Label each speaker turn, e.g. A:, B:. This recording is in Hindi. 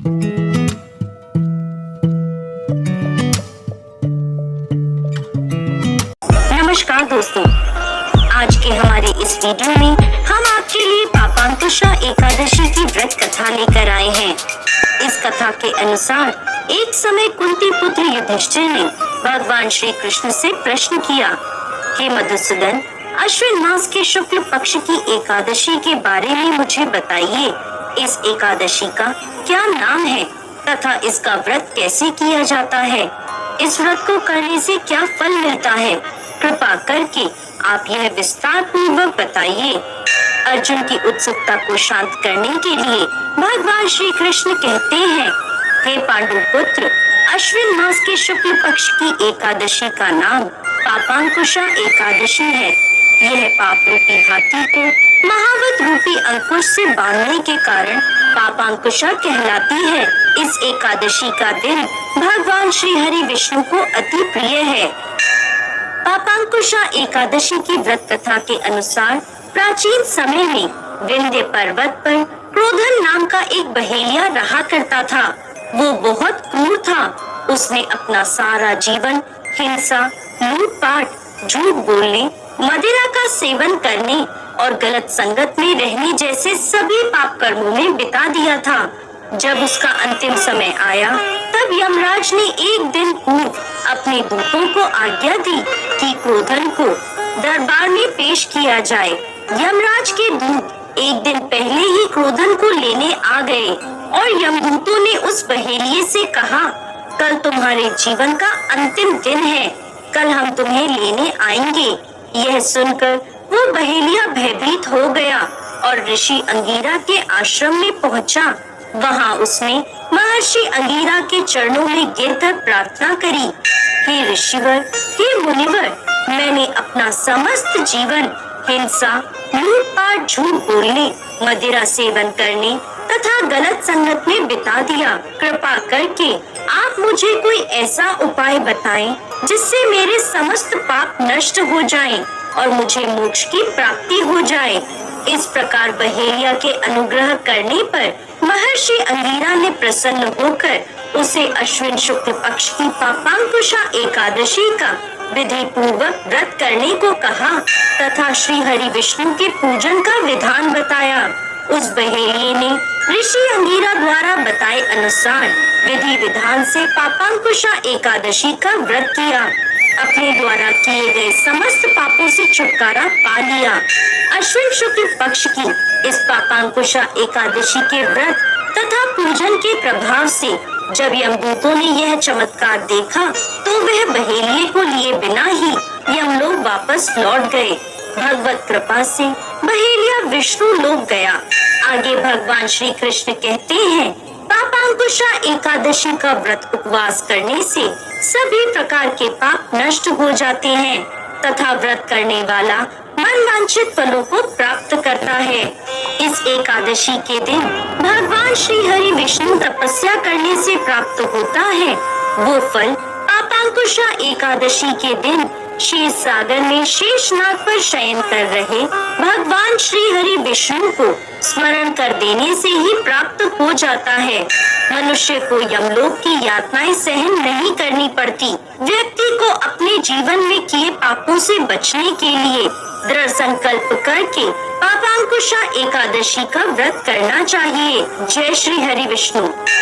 A: नमस्कार दोस्तों, आज के हमारे इस वीडियो में हम आपके लिए पापांकुशा एकादशी की व्रत कथा लेकर आए हैं। इस कथा के अनुसार एक समय कुंती पुत्र युधिष्ठिर ने भगवान श्री कृष्ण से प्रश्न किया, हे मधुसूदन, अश्विन मास के शुक्ल पक्ष की एकादशी के बारे में मुझे बताइए। इस एकादशी का क्या नाम है तथा इसका व्रत कैसे किया जाता है? इस व्रत को करने से क्या फल मिलता है? कृपा करके आप यह विस्तार पूर्वक बताइए। अर्जुन की उत्सुकता को शांत करने के लिए भगवान श्री कृष्ण कहते हैं, हे पांडु पुत्र, अश्विन मास के शुक्ल पक्ष की एकादशी का नाम पापांकुशा एकादशी है। यह पाप रूपी हाथी को महावत रूपी अंकुश से बांधने के कारण पापांकुशा कहलाती है। इस एकादशी का दिन भगवान श्री हरि विष्णु को अति प्रिय है। पापांकुशा एकादशी की व्रत कथा के अनुसार प्राचीन समय में विंध्य पर्वत पर क्रोधन नाम का एक बहेलिया रहा करता था। वो बहुत क्रूर था। उसने अपना सारा जीवन हिंसा, लूटपाट, झूठ बोलने, मदिरा का सेवन करने और गलत संगत में रहने जैसे सभी पाप कर्मों में बिता दिया था। जब उसका अंतिम समय आया, तब यमराज ने एक दिन पूर्व अपने दूतों को आज्ञा दी कि क्रोधन को दरबार में पेश किया जाए। यमराज के दूत एक दिन पहले ही क्रोधन को लेने आ गए और यमदूतों ने उस बहेलिये से कहा, कल तुम्हारे जीवन का अंतिम दिन है, कल हम तुम्हें लेने आएंगे। यह सुनकर वो बहेलिया भयभीत हो गया और ऋषि अंगीरा के आश्रम में पहुंचा। वहां उसने महर्षि अंगीरा के चरणों में गिरकर प्रार्थना करी, हे ऋषिवर, हे मुनिवर, मैंने अपना समस्त जीवन हिंसा, लूटपाट, झूठ बोलने, मदिरा सेवन करने तथा गलत संगत में बिता दिया। कृपा करके आप मुझे कोई ऐसा उपाय बताएं जिससे मेरे समस्त पाप नष्ट हो जाएं और मुझे मोक्ष की प्राप्ति हो जाए। इस प्रकार बहेलिया के अनुग्रह करने पर महर्षि अंगीरा ने प्रसन्न होकर उसे अश्विन शुक्ल पक्ष की पापांकुशा एकादशी का विधि पूर्वक व्रत करने को कहा तथा श्री हरि विष्णु के पूजन का विधान बताया। उस बहेलिये ने ऋषि अंगीरा द्वारा बताए अनुसार विधि विधान से पापांकुशा एकादशी का व्रत किया। अपने द्वारा किए गए समस्त पापों से छुटकारा पा लिया। अश्विन शुक्ल पक्ष की इस पापांकुशा एकादशी के व्रत तथा पूजन के प्रभाव से जब यमदूतों ने यह चमत्कार देखा, तो वह बहेलिये को लिए बिना ही यमलोक वापस लौट गए। भगवत कृपा से बहेलिया विष्णु लोक गया। आगे भगवान श्री कृष्ण कहते हैं, पापांकुशा एकादशी का व्रत उपवास करने से सभी प्रकार के पाप नष्ट हो जाते हैं तथा व्रत करने वाला मनवांछित फलों को प्राप्त करता है। इस एकादशी के दिन भगवान श्री हरि विष्णु तपस्या करने से प्राप्त होता है। वो फल पापांकुशा एकादशी के दिन क्षीर सागर में शेषनाग पर शयन कर रहे भगवान श्री हरि विष्णु को स्मरण कर देने से ही प्राप्त हो जाता है। मनुष्य को यमलोक की यातनाएं सहन नहीं करनी पड़ती। व्यक्ति को अपने जीवन में किए पापों से बचने के लिए दृढ़ संकल्प करके पापांकुशा एकादशी का व्रत करना चाहिए। जय श्री हरि विष्णु।